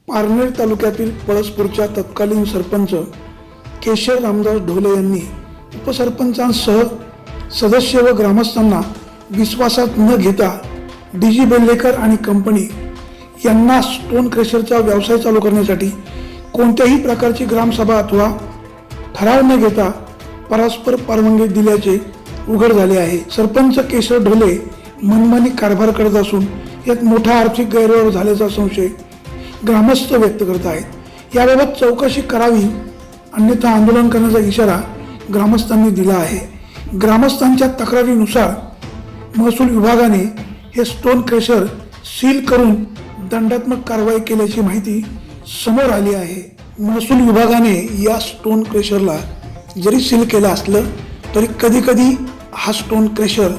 पारनेर तालुक्यातील पळसपूरच्या तत्कालीन सरपंच केशर रामदास ढोले यांनी उपसरपंचांसह सदस्य व ग्रामस्थांना विश्वासात न घेता डीजी बेल्लेकर आणि कंपनी यांना स्टोन क्रेशरचा व्यवसाय चालू करण्यासाठी कोणत्याही प्रकारची ग्रामसभा अथवा ठराव न घेता परस्पर परवानगी दिल्याचे उघड झाले आहे। सरपंच केशर ढोले मनमानी कारभार करत असून यात मोठा आर्थिक गैरव्यवहार झाल्याचा संशय ग्रामस्थ व्यक्त करत आहेत। याबाबत चौकशी करावी अन्यथा आंदोलन करण्याचा इशारा ग्रामस्थांनी दिला आहे। ग्रामस्थांच्या तक्रारीनुसार महसूल विभागाने हे स्टोन क्रेशर सील करून दंडात्मक कारवाई केल्याची माहिती समोर आली आहे। महसूल विभागाने या स्टोन क्रेशरला जरी सील केलं असलं तरी कधी कधी हा स्टोन क्रेशर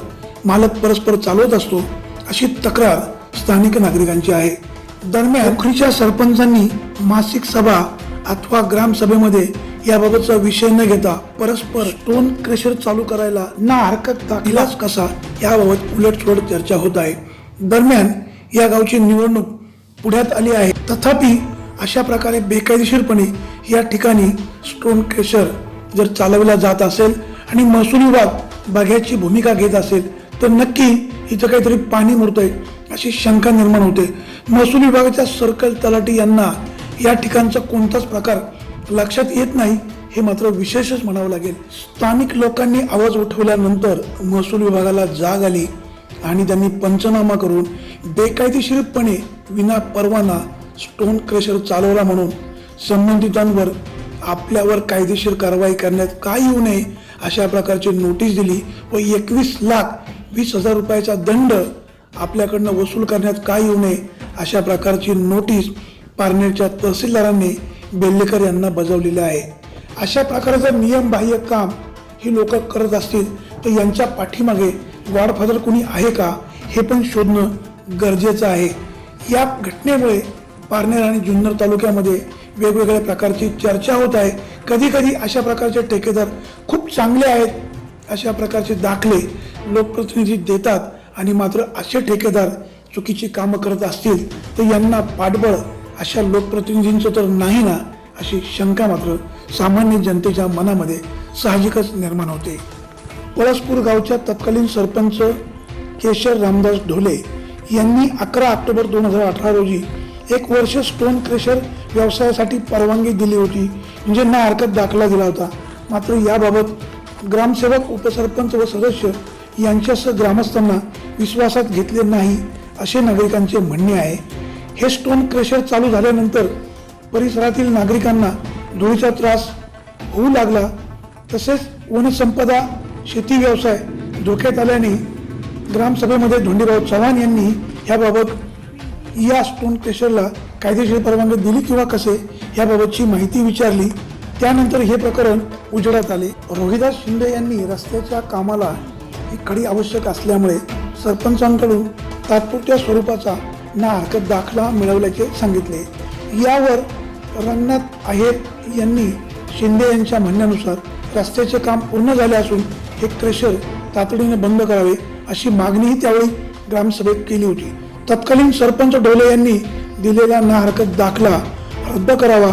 मालक परस्पर चालवत असतो अशी तक्रार स्थानिक नागरिकांची आहे। दरम्यान नोकरीच्या सरपंचांनी मासिक सभा अथवा ग्रामसभेमध्ये याबाबतचा विषय न घेता परस्पर स्टोन क्रेशर चालू करायला ना हरकत दाखलाच कसा याबाबत उलटसुलट चर्चा होत आहे। दरम्यान या गावची निवडणूक पुढ्यात आली आहे, तथापि अशा प्रकारे बेकायदेशीरपणे या ठिकाणी स्टोन क्रेशर जर चालवला जात असेल आणि महसूल विभाग बघ्याची भूमिका घेत असेल तर नक्की इथं काहीतरी पाणी मुरतंय अशी शंका निर्माण होते। महसूल विभागाच्या सर्कल तलाठी यांना या ठिकाणचा कोणताच प्रकार लक्षात येत नाही हे मात्र विशेषच म्हणावं लागेल। स्थानिक लोकांनी आवाज उठवल्यानंतर महसूल विभागाला जाग आली आणि त्यांनी पंचनामा करून बेकायदेशीरपणे विना परवाना स्टोन क्रेशर चालवला म्हणून संबंधितांवर आपल्यावर कायदेशीर कारवाई करण्यात काय येऊ नये अशा प्रकारची नोटीस दिली व 21,20,000 रुपयाचा दंड आपल्याकडनं वसूल करण्यात काय येऊ नये अशा प्रकारची नोटीस पारनेरच्या तहसीलदारांनी बेल्लेकर यांना बजावलेली आहे। अशा प्रकारचं नियमबाह्य काम ही लोक करत असतील तर यांच्या पाठीमागे गॉडफादर कोणी आहे का हे पण शोधणं गरजेचं आहे। या घटनेमुळे पारनेर आणि जुन्नर तालुक्यामध्ये वेगवेगळ्या प्रकारची चर्चा होत आहे। कधी कधी अशा प्रकारचे ठेकेदार खूप चांगले आहेत अशा प्रकारचे दाखले लोकप्रतिनिधी देतात आणि मात्र असे ठेकेदार चुकीची कामं करत असतील तर यांना पाठबळ अशा लोकप्रतिनिधींचं तर नाही ना अशी शंका मात्र सामान्य जनतेच्या मनामध्ये साहजिकच निर्माण होते। पळसपूर गावच्या तत्कालीन सरपंच केशर रामदास ढोले यांनी 11 ऑक्टोबर 2018 रोजी 1 वर्ष स्टोन क्रेशर व्यवसायासाठी परवानगी दिली होती, म्हणजे ना हरकत दाखला दिला होता। मात्र याबाबत ग्रामसेवक, उपसरपंच व सदस्य यांच्यासह ग्रामस्थांना विश्वासात घेतले नाही असे नागरिकांचे म्हणणे आहे। हे स्टोन क्रेशर चालू झाल्यानंतर परिसरातील नागरिकांना धुळीचा त्रास होऊ लागला, तसेच वनसंपदा, शेती व्यवसाय धोक्यात आल्याने ग्रामसभेमध्ये धोंडीराव चव्हाण यांनी याबाबत या स्टोन क्रेशरला कायदेशीर परवानगी दिली किंवा कसे याबाबतची माहिती विचारली। त्यानंतर हे प्रकरण उजेडात आले। रोहिदास शिंदे यांनी रस्त्याच्या कामाला ही खडी आवश्यक असल्यामुळे सरपंचांकडून तात्पुरत्या स्वरूपाचा ना हरकत दाखला मिळवल्याचे सांगितले। यावर रंगनाथ आहेर यांनी शिंदे यांच्या म्हणण्यानुसार रस्त्याचे काम पूर्ण झाले असून हे क्रेशर तातडीने बंद करावे अशी मागणीही त्यावेळी ग्रामसभेत केली होती। तत्कालीन सरपंच ढोले यांनी दिलेला ना हरकत दाखला रद्द करावा,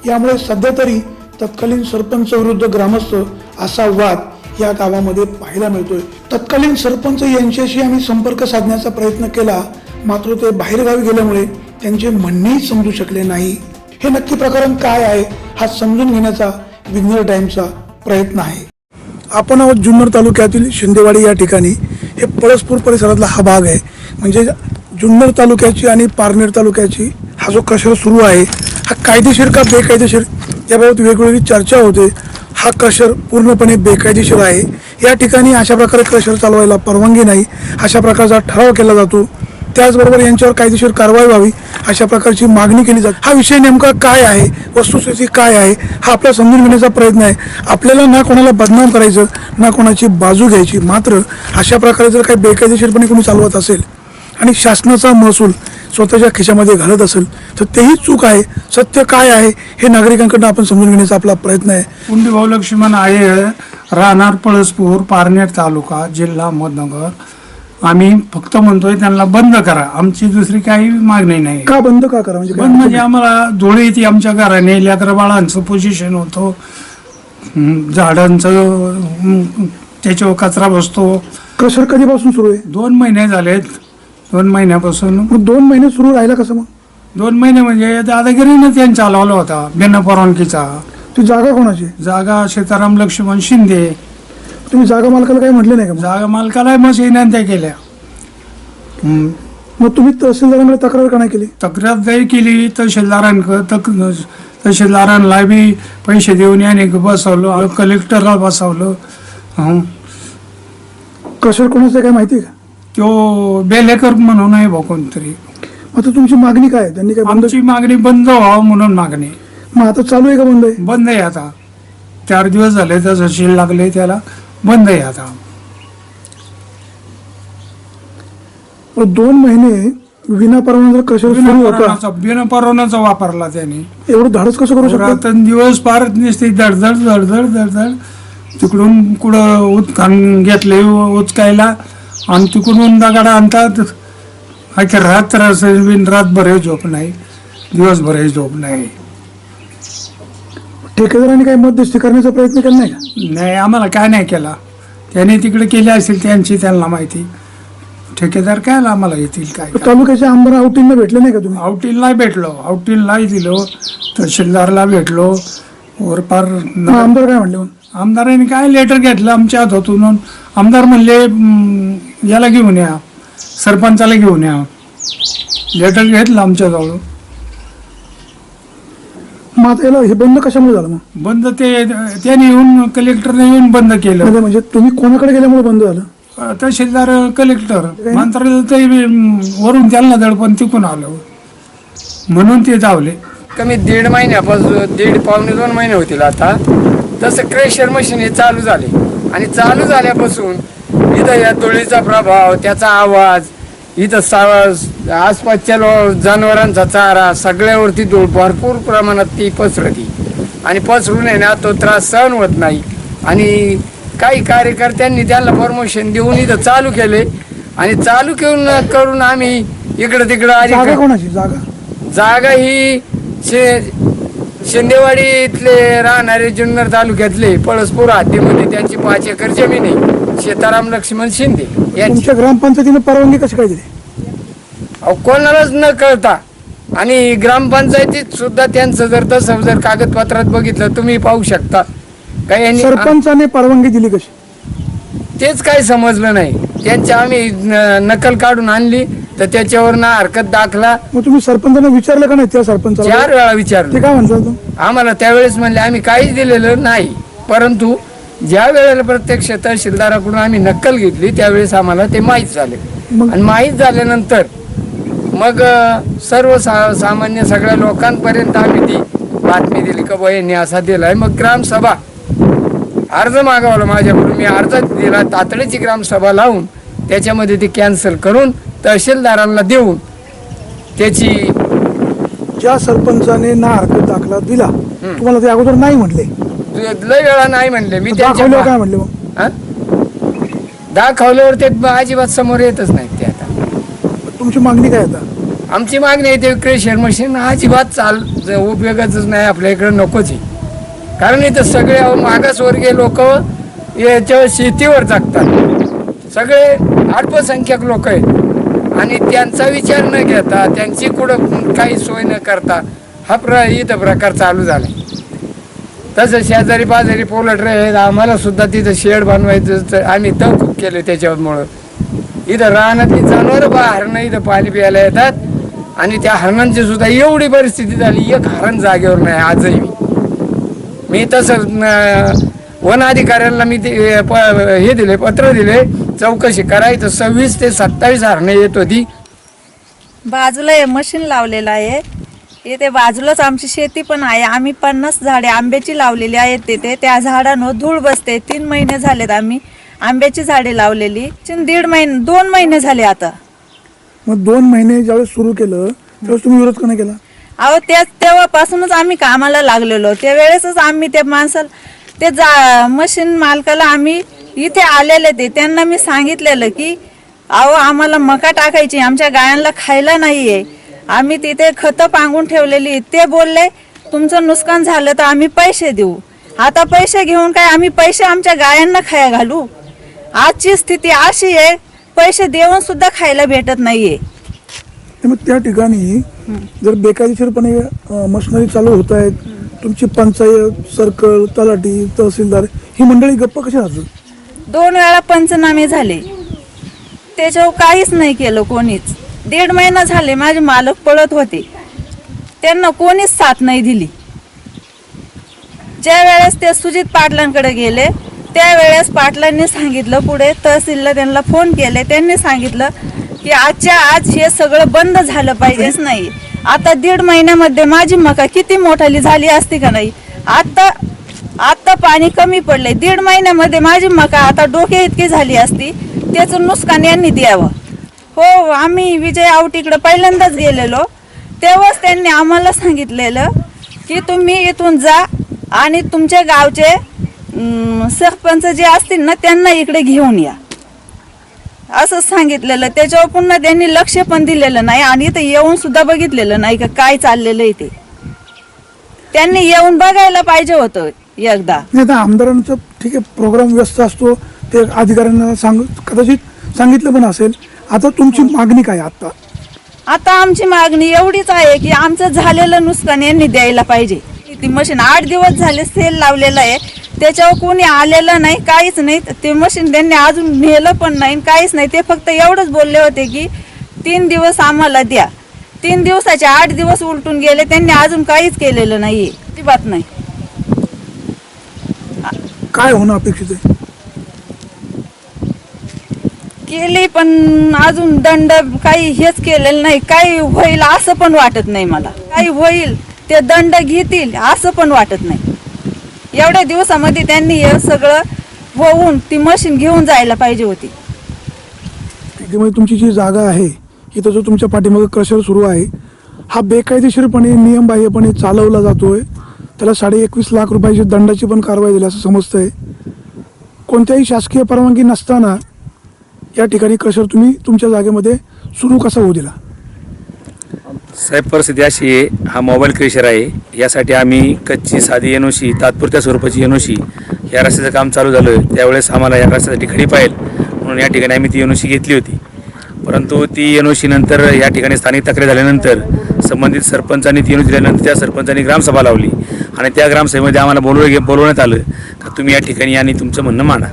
यामुळे सध्या तरी तत्कालीन सरपंच विरुद्ध ग्रामस्थ असा वाद या गावामध्ये पाहायला मिळतोय। तत्कालीन सरपंच यांच्याशी आम्ही संपर्क साधण्याचा प्रयत्न केला, मात्र ते बाहेरगावी गेल्यामुळे त्यांचे म्हणणेही समजू शकले नाही। हे नक्की प्रकरण काय आहे हा समजून घेण्याचा विघ्नर टाइम्सचा प्रयत्न आहे। आपण आहोत जुन्नर तालुक्यातील शिंदेवाडी या ठिकाणी। हे पळसपूर परिसरातला हा भाग आहे, म्हणजे जुन्नर तालुक्याची आणि पारनेर तालुक्याची हा जो क्रेशर सुरू आहे हा कायदेशीर का बेकायदेशीर याबाबत वेगवेगळी चर्चा होते। हा क्रेशर पूर्णपणे बेकायदेशीर आहे। या ठिकाणी अशा प्रकारे क्रेशर चालवायला परवानगी नाही अशा प्रकारचा ठराव केला जातो। त्याचबरोबर यांच्यावर कायदेशीर कारवाई व्हावी अशा प्रकारची मागणी केली जाते। हा विषय नेमका काय आहे, वस्तुस्थिती काय आहे हा आपला समजून घेण्याचा प्रयत्न आहे। आपल्याला ना कोणाला बदनाम करायचं ना कोणाची बाजू घ्यायची, मात्र अशा प्रकारे जर काही बेकायदेशीरपणे कोणी चालवत असेल आणि शासनाचा महसूल स्वतःच्या खिशामध्ये घालत असेल तर तेही चूक आहे. सत्य काय आहे हे नागरिकांकडून आपण समजून घेण्याचा आपला प्रयत्न आहे. पुंडलिक लक्ष्मण आहे, राहणार पळसपूर, पारनेर तालुका, जिल्हा अहमदनगर. आम्ही फक्त म्हणतोय त्यांना बंद करा, आमची दुसरी काही मागणी नाही. का बंद का करा म्हणजे बंद म्हणजे आम्हाला धुळे येते आमच्या घराने, लेकरं बाळांचं पोझिशन होतं, झाडांचं त्याच्यावर कचरा बसतो. क्रशर कधीपासून सुरू आहे? 2 महिने झालेत. 2 महिन्यापासून. मग 2 महिने सुरू राहिला कसं मग? 2 महिने म्हणजे दादागिरीनं त्यांनी चालवला होता बिना परवानगीचा. ती जागा कोणाची? जागा सीताराम लक्ष्मण शिंदे. तुम्ही जागा मालकाला काही म्हटलं नाही का? जागा मालकाला मग विनंत्या केल्या. मग तुम्ही तहसीलदारांकडे तक्रार का नाही केली? तक्रार जाई केली तहसीलदारांना बी पैसे देऊन याने बसवलं, कलेक्टरला बसवलं. क्रशर कोणाचं काय माहिती आहे का? तो बेलेकर म्हणून आहे बा कोणतरी. आता तुमची मागणी काय आहे? त्यांनी काय बंद? आमची मागणी बंद व्हावं म्हणून मागणी. मग आता चालू आहे का बंद आहे? बंद आहे आता. 4 दिवस झाले तसं शील लागले त्याला. बंद आहे आता. 2 महिने विना परवाना क्रशर सुरू होता. बिना परवानाचा वापरला त्याने. एवढं धाडस कसं करू शकतो? रात्रंदिवस पार नुसते धडधड धडधड धडधड. तिकडून कुठं उत्खनन घेतले उचकायला आणि तिकडून दगडा आणतात. अख्या रातभरही झोप नाही, दिवसभरही झोप नाही. ठेकेदारांनी काही मध्यस्थी करण्याचा प्रयत्न केला नाही का? नाही, आम्हाला काय नाही केला. त्याने तिकडे केले असेल त्यांची त्यांना माहिती. ठेकेदार काय आम्हाला येतील काय? तालुक्याच्या आमदार आउटिंगला भेटले नाही का तुम्ही? आउटिंगला भेटलो, आउटिंगलाही दिलो, तहसीलदारला भेटलो. वर पार आमदार काय म्हणले? मग आमदारांनी काय लेटर घेतलं आमच्या हातातून. आमदार म्हणले याला घेऊन या, सरपंचाला घेऊन या. लेटर घेतलं आमच्याजवळ. मग आता याला हे बंद कशामुळे झालं? मग बंद त्याने येऊन कलेक्टरने येऊन बंद केलं. म्हणजे तुम्ही कोणाकडे गेल्यामुळे बंद झालं? तहसीलदार कलेक्टर मंत्रालय ते वरून त्यांना दडपण तिकून आलं म्हणून ते धावले. कमी 1.5 महिन्यापासून 1.5 पावणे 2 महिने होतील आता. तसं क्रेशर मशीन हे चालू झाले आणि चालू झाल्यापासून इथं या धुळीचा प्रभाव, त्याचा आवाज, इथं आसपासच्या जनावरांचा चारा सगळ्यावरती धूळ भरपूर प्रमाणात ती पसरती आणि पसरून आहे ना तो त्रास सहन होत नाही. आणि काही कार्यकर्त्यांनी त्यांना परमिशन देऊन इथं चालू केले आणि चालू करून आम्ही इकडं तिकडं जागा कोणाची? जागा ही शिंदेवाडी इथले राहणारे जुन्नर तालुक्यातले पळसपूर हद्दीमध्ये त्यांची 5 एकर जमीन आहे. सीताराम लक्ष्मण शिंदे यांची. तुमच्या ग्रामपंचायतीने परवानगी कशी काय दिली? अहो कोणालाच न कळता. आणि ग्रामपंचायतीत सुद्धा त्यांचं जर तसं जर कागदपत्रात बघितलं तुम्ही पाहू शकता. काही सरपंचाने परवानगी दिली कशी? तेच काही समजलं नाही. त्यांची आम्ही नकल काढून आणली तर त्याच्यावर ना हरकत दाखला. मग तुम्ही सरपंचाने विचारलं का नाही? त्या सरपंचाला 4 वेळा विचारलं. ते काय म्हणतात? आम्हाला त्यावेळेस म्हणले आम्ही काहीच दिलेलं नाही. परंतु ज्या वेळेला प्रत्यक्ष तहसीलदाराकडून आम्ही नक्कल घेतली त्यावेळेस आम्हाला ते माहीत झाले. आणि माहीत झाल्यानंतर मग सामान्य सगळ्या लोकांपर्यंत आम्ही ती बातमी दिली का बाई यांनी असा दिलाय. मग ग्रामसभा अर्ज मागवला माझ्याकडून. मी अर्ज दिला, तातडीची ग्रामसभा लावून त्याच्यामध्ये ती कॅन्सल करून तहसीलदारांना देऊन त्याची. ज्या सरपंचाने ना हरकत दाखला दिला तुम्हाला ते अगोदर नाही म्हटले? लय वेळा नाही म्हणले मी. दाखवल्यावर काय म्हणले? मग दाखवल्यावर ते अजिबात समोर येतच नाही. ते आता तुमची मागणी काय? आता आमची मागणी आहे ते क्रेशर मशीन अजिबात उपयोगाचंच नाही आपल्या इकडे, नकोच आहे. कारण इथं सगळे मागासवर्गीय लोक याच्या शेतीवर जगतात. सगळे अल्पसंख्याक लोक आहेत आणि त्यांचा विचार न घेता त्यांची कुठं काही सोय न करता हा इथं प्रकार चालू झाला. तसं शेजारी पाजारी पोल्ट्री आहेत. आम्हाला सुद्धा तिथं शेड बनवायचं आम्ही तग खूप केले त्याच्यामुळं. इथं रानातली जनावरं हरणं इथं पाणी प्यायला येतात आणि त्या हरणांची सुद्धा एवढी परिस्थिती झाली. एक हरण जागेवर नाही आजही. मी तसं वन अधिकाऱ्यांना मी हे दिले, पत्र दिले चौकशी करायचं. 26 ते 27 हरणं येत होती. बाजूला हे मशीन लावलेलं आहे. इथे बाजूलाच आमची शेती पण आहे. आम्ही 50 झाडे आंब्याची लावलेली आहेत तिथे. त्या झाडांवर धूळ बसते. 3 महिने झालेत आम्ही आंब्याची झाडे लावलेली. 2 महिने झाले आता. मग 2 महिने ज्यावेळेस सुरू केलं त्यावेळेस तुम्ही विरोध का नाही केला? अहो तेव्हापासूनच आम्ही कामाला लागलेलो. त्या वेळेसच आम्ही त्या माणसाला मशीन मालकाला आम्ही इथे आलेले त्यांना मी सांगितलेलं की अहो आम्हाला मका टाकायची, आमच्या गायांना खायला नाहीये, आम्ही तिथे खतं पांगून ठेवलेली. ते बोलले तुमचं नुकसान झालं तर आम्ही पैसे देऊ. आता पैसे घेऊन काय आम्ही पैसे आमच्या गायांना खाया घालू? आजची स्थिती अशी आहे, पैसे देऊन सुद्धा खायला भेटत नाहीये. मग त्या ठिकाणी जर बेकायदेशीरपणे मशिनरी चालू होत आहेत, तुमची पंचायत, सर्कल, तलाठी, तहसीलदार ही मंडळी गप्प कशी राहतात? 2 वेळा पंचनामे झाले, त्याच्यावर काहीच नाही केलं कोणीच. 1.5 महिना झाले माझे मालक पळत होते, त्यांना कोणीच साथ नाही दिली. ज्या वेळेस ते सुजित पाटलांकडे गेले त्यावेळेस पाटलांनी सांगितलं, पुढे तहसीलला त्यांना फोन केले, त्यांनी सांगितलं की आजच्या आज हे सगळं बंद झालं पाहिजेच नाही. आता 1.5 महिन्यामध्ये माझी मका किती मोठाली झाली असती का नाही? आता पाणी कमी पडलंय, 1.5 महिन्यामध्ये माझी मका आता डोके इतकी झाली असती. त्याचं नुकसान यांनी द्यावं. हो, आम्ही विजय आवटीकडे पहिल्यांदाच गेलेलो, तेव्हाच त्यांनी आम्हाला सांगितलेलं की तुम्ही इथून जा आणि तुमच्या गावचे सरपंच जे असतील ना त्यांना इकडे घेऊन या, असं सांगितलेलं. त्याच्यावर पुन्हा त्यांनी लक्ष पण दिलेलं नाही आणि इथं येऊन सुद्धा बघितलेलं नाही का काय चाललेलं आहे ते. त्यांनी येऊन बघायला पाहिजे होतं एकदा. आता आमदारांचं ठीक आहे, प्रोग्राम व्यस्त असतो, ते अधिकाऱ्यांना कदाचित सांगितलं पण असेल. आता तुमची मागणी काय? आता आमची मागणी एवढीच आहे की आमचं झालेलं नुकसान यांनी द्यायला पाहिजे. ती मशीन 8 दिवस झाले सेल लावलेलं आहे, त्याच्यावर कोणी आलेलं नाही, काहीच नाही. ते मशीन त्यांनी अजून नेलं पण नाही, काहीच नाही. ते फक्त एवढंच बोलले होते की 3 दिवस आम्हाला द्या. 3 दिवसाचे 8 दिवस उलटून गेले, त्यांनी अजून काहीच केलेलं नाहीये. ती बात नाही. काय होणं अपेक्षित आहे? केली पण अजून दंड काही हेच केलेलं नाही. काही होईल असं पण वाटत नाही मला. काही होईल ते दंड घेतील असं पण वाटत नाही. एवढ्या दिवसामध्ये त्यांनी हे सगळं होऊन ती मशीन घेऊन जायला पाहिजे होती. त्यामुळे तुमची जी जागा आहे इथं जो तुमच्या पाठीमागे क्रशर सुरू आहे, हा बेकायदेशीरपणे नियमबाह्यपणे चालवला जातोय. त्याला 21.5 लाख रुपयाची दंडाची पण कारवाई झाली असं समजतंय. कोणत्याही शासकीय परवानगी नसताना या ठिकाणी क्रशर तुम्ही तुमच्या जागेमध्ये सुरू कसा होऊ दिला? साहेब, परिस्थिती अशी आहे, हा मोबाईल क्रेशर आहे. यासाठी आम्ही कच्ची साधी एनओसी, तात्पुरत्या स्वरूपाची एनओसी, या रस्त्याचं काम चालू झालं आहे त्यावेळेस आम्हाला या रस्त्यासाठी खडी पाहिजे म्हणून या ठिकाणी आम्ही ती एनओसी घेतली होती. परंतु ती एनओसी नंतर या ठिकाणी स्थानिक तक्रार झाल्यानंतर संबंधित सरपंचांनी ती एनओसी दिल्यानंतर त्या सरपंचांनी ग्रामसभा लावली आणि त्या ग्रामसभेमध्ये आम्हाला बोलवण्यात आलं का तुम्ही या ठिकाणी आणि तुमचं म्हणणं मांडा.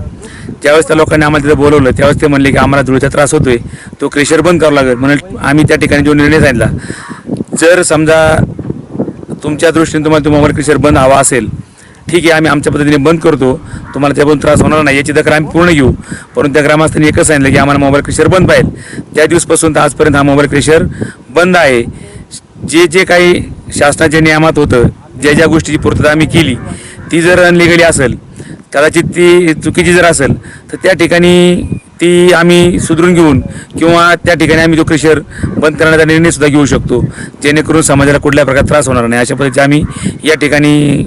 ज्यावेळेस त्या लोकांनी आम्हाला तिथं बोलवलं त्यावेळेस ते म्हणले की आम्हाला धुळीचा त्रास होतोय, तो क्रेशर बंद करावा लागेल. म्हणून आम्ही त्या ठिकाणी जो निर्णय सांगितला, जर समजा तुमच्या दृष्टीने तुम्हाला तो मोबाईल क्रेशर बंद हवा असेल, ठीक आहे, आम्ही आमच्या पद्धतीने बंद करतो, तुम्हाला त्यापासून त्रास होणार नाही याची दखल आम्ही पूर्ण घेऊ. परंतु त्या ग्रामस्थांनी एकच सांगितलं की आम्हाला मोबाईल क्रेशर बंद पाहिजे. त्या दिवसपासून तर आजपर्यंत हा मोबाईल क्रेशर बंद आहे. जे काही शासनाच्या नियमात होतं, ज्या गोष्टीची पूर्तता आम्ही केली, ती जर अनलिगली असेल, कदाचित ती चुकीची जर असेल तर त्या ठिकाणी ती आम्ही सुधरून घेऊन किंवा त्या ठिकाणी आम्ही तो क्रेशर बंद करण्याचा निर्णय सुद्धा घेऊ शकतो, जेणेकरून समाजाला कुठल्या प्रकारे त्रास होणार नाही. अशा पद्धतीने आम्ही या ठिकाणी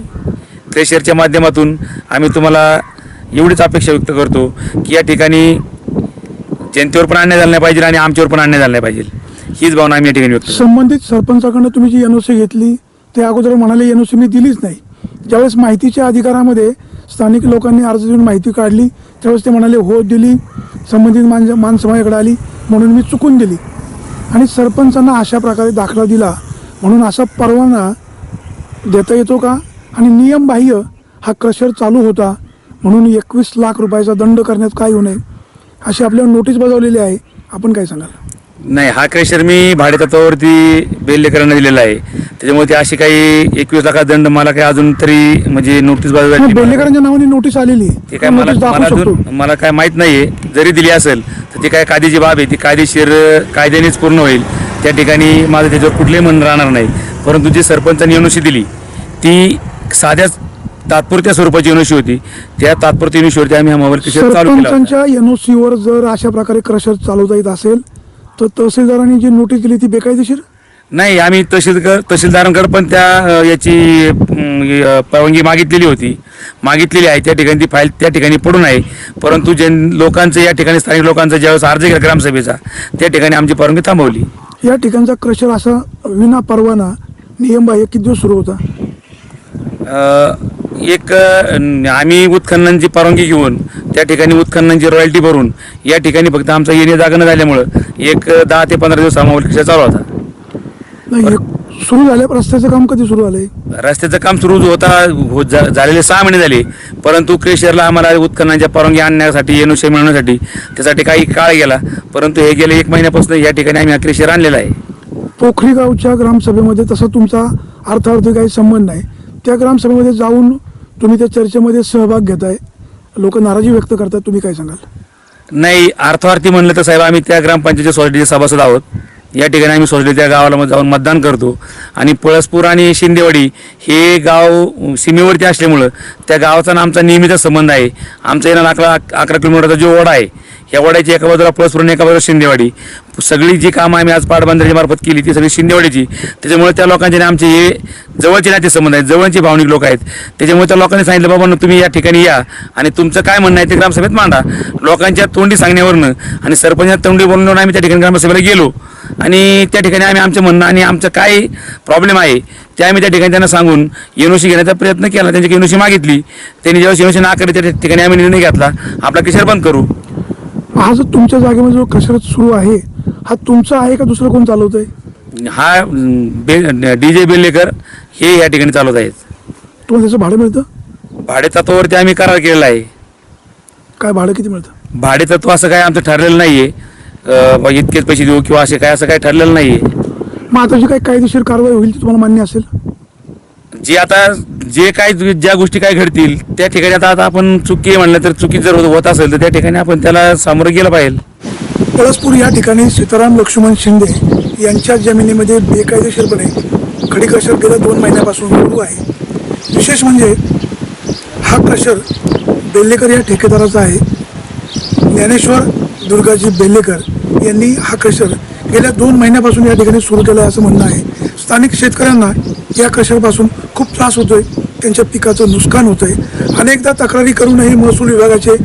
क्रेशरच्या माध्यमातून आम्ही तुम्हाला एवढीच अपेक्षा व्यक्त करतो की या ठिकाणी जनतेवर पण अन्याय झाला नाही पाहिजे आणि आमच्यावर पण अन्याय झाला नाही पाहिजे, हीच भावना आम्ही या ठिकाणी व्यक्त करतो. संबंधित सरपंचाकडनं तुम्ही जी एनओसी घेतली ते अगोदर म्हणाले एनओसी मी दिलीच नाही. ज्यावेळेस माहितीच्या अधिकारामध्ये स्थानिक लोकांनी अर्ज देऊन माहिती काढली त्यावेळेस ते म्हणाले हो दिली, संबंधित मानसमाजाकडे आली म्हणून मी चुकून दिली. आणि सरपंचांना अशा प्रकारे दाखला दिला म्हणून असा परवाना देता येतो का? आणि नियमबाह्य हा क्रशर चालू होता म्हणून 21 लाख रुपयाचा दंड करण्यात काय होऊ नये अशी आपल्याला नोटीस बजावलेली आहे. आपण काय सांगाल? नाही, हा क्रेशर मी भाडेतत्वावरती बेल्लेकरांना दिलेला आहे, त्याच्यामुळे ते अशी काही 21 लाखाचा दंड मला काही अजून तरी म्हणजे नोटीस बजावली बेल्लेकरांच्या नावाने नोटीस आलेली ते काय मला काय माहीत नाहीये. जरी दिली असेल तर ती काय कायदेची बाब आहे, ती कायदेशीर कायद्यानेच पूर्ण होईल. त्या ठिकाणी माझं त्याच्यावर कुठलेही म्हणणं राहणार नाही. परंतु जी सरपंचांनी एनओसी दिली ती साध्याच तात्पुरत्या स्वरूपाची एनओसी होती. त्या तात्पुरत्या एनओसीवरती आम्ही हा मोबाईल क्रेशर चालू केला. सरपंचांच्या एनओसीवर जर अशा प्रकारे क्रशर चालवता येत असेल तर तहसीलदारांनी जी नोटीस दिली ती बेकायदेशीर? नाही, आम्ही तहसीलदारांकडे पण याची परवानगी मागितलेली आहे. त्या ठिकाणी ती फाईल त्या ठिकाणी पडून आहे. परंतु लोकांचं या ठिकाणी स्थानिक लोकांचा ज्यावेळेस अर्ज केला ग्रामसभेचा, त्या ठिकाणी आमची परवानगी थांबवली. या ठिकाणचा क्रशर असा विना परवाना नियमबाह्य किती दिवस सुरू होता? आम्ही उत्खननाची परवानगी घेऊन त्या ठिकाणी उत्खननाची रॉयल्टी भरून या ठिकाणी फक्त आमचा येणे जागा न झाल्यामुळं 10 ते 15 दिवस हा मोबाईल क्रेशर चालू होता. नाही, सुरू झाल्या रस्त्याचं काम कधी सुरू झालंय? रस्त्याचं काम सुरू झालेले 6 महिने झाले. परंतु क्रेशरला आम्हाला उत्खननाच्या परवानगी आणण्यासाठी एनओसी मिळवण्यासाठी त्यासाठी काही काळ गेला. परंतु हे गेले 1 महिन्यापासून या ठिकाणी आम्ही हा क्रेशर आणलेला आहे. पोखरी गावच्या ग्रामसभेमध्ये तसा तुमचा अर्थार्थी काही संबंध नाही. त्या ग्रामसभेमध्ये जाऊन तुम्ही त्या चर्चेमध्ये सहभाग घेताय, लोक नाराजी व्यक्त करतात, तुम्ही काय सांगाल? नाही, अर्थार्थी म्हणलं तर साहेब, आम्ही त्या ग्रामपंचायतीच्या सोसायटीचे सभासद आहोत. या ठिकाणी आम्ही सोसायटी त्या गावाला जाऊन मतदान करतो. आणि पळसपूर आणि शिंदेवाडी हे गाव सीमेवरती असल्यामुळं त्या गावाचा आणि आमचा नेहमीचा संबंध आहे. आमचा येणार 11 किलोमीटरचा जो ओढा आहे, ह्या ओढ्याची एका बाजूला पळसपूर आणि एका बाजूला शिंदेवाडी. सगळी जी कामं आम्ही आज पाटबंधाऱ्याच्या मार्फत केली ती सगळी शिंदेवाडीची. त्याच्यामुळे त्या लोकांचे आमचे हे जवळचे नाते संबंध आहेत, जवळचे भावनिक लोक आहेत. त्याच्यामुळे त्या लोकांनी सांगितलं, बाबा तुम्ही या ठिकाणी या आणि तुमचं काय म्हणणं आहे ते ग्रामसभेत मांडा. लोकांच्या तोंडी सांगण्यावरनं आणि सरपंचाच्या तोंडी बोलण्यावरून आम्ही त्या ठिकाणी ग्रामसभेला गेलो आणि त्या ठिकाणी आम्ही आमचं म्हणणं आणि आमचं काय प्रॉब्लेम आहे ते आम्ही त्या ठिकाणी त्यांना सांगून एनओसी घेण्याचा प्रयत्न केला. त्यांची एनओसी मागितली. त्यांनी जेव्हा एनओसी नाकारली त्या ठिकाणी आम्ही निर्णय घेतला, आपला क्रेशर बंद करू. हा जो तुमच्या जागेमध्ये जो क्रशर सुरू आहे, हा तुमचा आहे का दुसरं कोण चालवतंय? हा DJ बेल्लेकर हे या ठिकाणी चालवत आहेत. तुम्हाला त्याचं भाडं मिळतं? भाडे तत्वावरती आम्ही करार केलेला आहे. काय भाडं किती मिळतं? भाडे तत्व असं काय आमचं ठरलेलं नाहीये, इतकेच पैसे देऊ किंवा असे काय असं काय ठरलेलं नाहीये. मग आता जी काही कायदेशीर कारवाई होईल ती तुम्हाला मान्य असेल? ज्या गोष्टी काय घडतील त्या ठिकाणी आता आपण चुकी म्हणलं तर चुकी जर होत असेल तर त्या ठिकाणी आपण त्याला सामोरं गेलं पाहिजे. पळसपूर या ठिकाणी सीताराम लक्ष्मण शिंदे यांच्या जमिनीमध्ये बेकायदेशीरपणे खडी क्रशर गेल्या 2 महिन्यापासून सुरू आहे. विशेष म्हणजे हा क्रशर बेल्लेकर या ठेकेदाराचा आहे. ज्ञानेश्वर दुर्गाजी बेल्लेकर यांनी हा क्रशर गेल्या 2 महिन्यापासून या ठिकाणी सुरू केला आहे असं म्हणणं आहे. स्थानिक शेतकऱ्यांना या क्रशरपासून खूप त्रास होतोय, त्यांच्या पिकाचं नुकसान होतंय. अनेकदा तक्रारी करूनही महसूल विभागाचे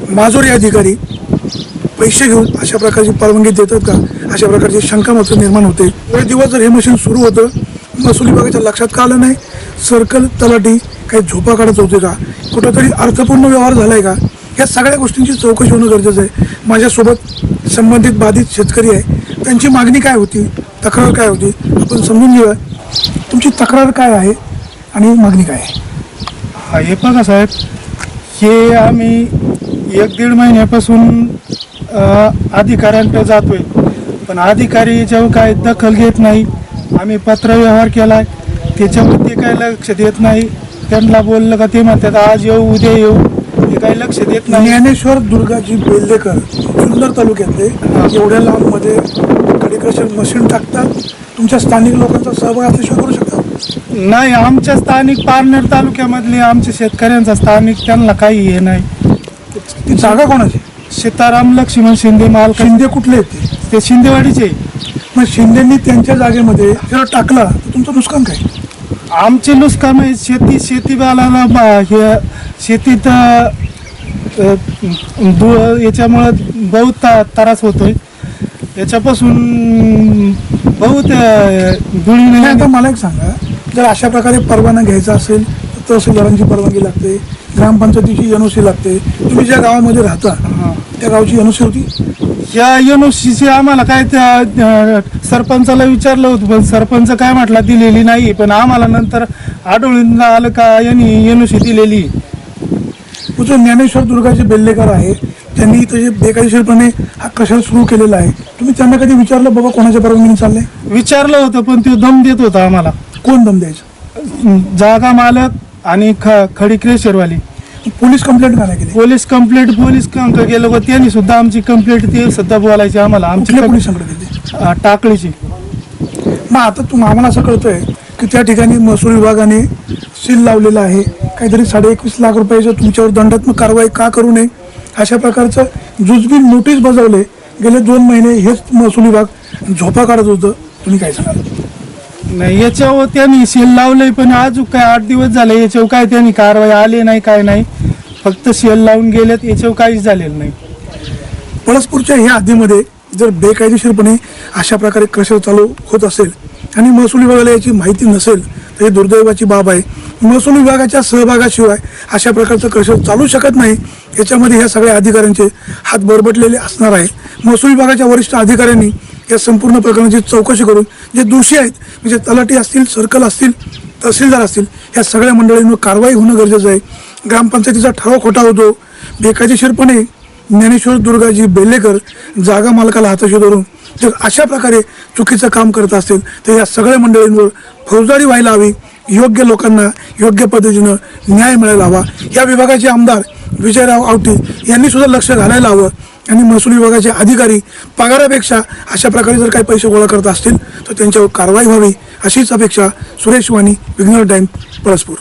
माजोरी अधिकारी पैसे घेऊन अशा प्रकारची परवानगी देतात का, अशा प्रकारची शंका मात्र निर्माण होते. थोडे दिवस जर हे मशीन सुरू होतं, महसूल विभागाच्या लक्षात का आलं नाही? सर्कल तलाठी काही झोपा काढत होते का? कुठंतरी अर्थपूर्ण व्यवहार झाला आहे का? या सगळ्या गोष्टींची चौकशी होणं गरजेचं आहे. माझ्यासोबत संबंधित बाधित शेतकरी आहे, त्यांची मागणी काय होती, तक्रार काय होती, आपण समजून घेऊया. तुमची तक्रार काय आहे आणि मागणी काय आहे? हे बघा साहेब, हे आम्ही 1-1.5 महिन्यापासून अधिकाऱ्यांकडे जातोय, पण अधिकारी जेव्हा काय दखल घेत नाही. आम्ही पत्रव्यवहार केलाय, त्याच्यावर ते काय लक्ष देत नाही. त्यांना बोललं का ते म्हणतात आज येऊ उद्या येऊ, ते काही लक्ष देत नाही. ज्ञानेश्वर दुर्गाजी बेल्लेकर जुन्नर तालुक्यातले एवढ्या लांबमध्ये खडी क्रशर मशीन टाकतात. तुमच्या स्थानिक लोकांचा सहभाग असल्याशिवाय करू शकता? नाही, आमच्या स्थानिक पारनेर तालुक्यामधले आमच्या शेतकऱ्यांचा स्थानिक त्यांना काही हे नाही. ती जागा कोणाची? सीताराम लक्ष्मण शिंदे माल. शिंदे कुठले आहेत ते शिंदेवाडीचे. मग शिंदेंनी त्यांच्या जागेमध्ये जर टाकला तर तुमचं नुकसान काय? आमचे नुकसान आहे शेतीमालाला हे शेतीत याच्यामुळं बहुत त्रास होतोय. याच्यापासून बहुत नाही. आता मला एक सांगा, जर अशा प्रकारे परवाना घ्यायचा असेल तर तहसीलदारांची परवानगी लागते, ग्रामपंचायतीची एनओसी लागते. तुम्ही ज्या गावामध्ये राहता त्या गावची एनओसी होती? या एनओसीची आम्हाला काय त्या सरपंचाला विचारलं होतं, पण सरपंच काय म्हटला दिलेली नाही. पण आम्हाला नंतर आढळून आलं का यांनी एनओसी दिलेली. जो ज्ञानेश्वर दुर्गाचे बेल्लेकर आहे, त्यांनी इथं जे बेकायदेशीरपणे हा क्रशर सुरू केलेला आहे, तुम्ही त्यांना कधी विचारलं बाबा कोणाच्या परवानगीने चाललंय? विचारलं होतं, पण ते दम देत होता आम्हाला. कोण दम द्यायचं? जागा मालक आणि खडी क्रेशरवाली. पोलीस कंप्लेंट का नाही केली? पोलीस गेलं व त्यांनी सुद्धा आमची कंप्लेंट ते सुद्धा बोलायचे आम्हाला. आमच्या पोलिसांकडे दिली? टाकळीची. मग आता आम्हाला असं कळतंय की त्या ठिकाणी महसूल विभागाने सील लावलेला आहे. काहीतरी 21.5 लाख रुपयाचं तुमच्यावर दंडात्मक कारवाई का करू नये अशा प्रकारचं जुजबी नोटीस बजावले. गेले 2 महिने हेच महसूल विभाग झोपा काढत होतं, तुम्ही काय सांगाल? नाही, याच्यावर त्यांनी सेल लावलंय, पण अजून काय 8 दिवस झाले याच्यावर काय त्यांनी कारवाई आली नाही, काय नाही, फक्त सेल लावून गेलेत, याच्यावर काहीच झालेलं नाही. पळसपूरच्या ह्या हद्दीमध्ये जर बेकायदेशीरपणे अशा प्रकारे क्रशर चालू होत असेल आणि महसूल विभागाला याची माहिती नसेल तर ही दुर्दैवाची बाब आहे. महसूल विभागाच्या सहभागाशिवाय अशा प्रकारचं क्रशर चालू शकत नाही. याच्यामध्ये ह्या सगळ्या अधिकाऱ्यांचे हात बरबटलेले असणार आहे. महसूल विभागाच्या वरिष्ठ अधिकाऱ्यांनी या संपूर्ण प्रकरणाची चौकशी करून जे दोषी आहेत म्हणजे तलाठी असतील, सर्कल असतील, तहसीलदार असतील, या सगळ्या मंडळींवर कारवाई होणं गरजेचं आहे. ग्रामपंचायतीचा ठराव खोटा होतो. बेकायदेशीरपणे ज्ञानेश्वर दुर्गाजी बेल्लेकर जागा मालकाला हाताशी धरून जर अशा प्रकारे चुकीचं काम करत असतील तर या सगळ्या मंडळींवर फौजदारी व्हायला हवी. योग्य लोकांना योग्य पद्धतीनं न्याय मिळायला हवा. या विभागाचे आमदार विजयराव आवटी यांनी सुद्धा लक्ष घालायला हवं आणि महसूल विभागाचे अधिकारी पगारापेक्षा अशा प्रकारे जर काही पैसे गोळा करत असतील तर त्यांच्यावर कारवाई व्हावी अशीच अपेक्षा. सुरेश वाणी, विघ्नर टाइम, पळसपूर.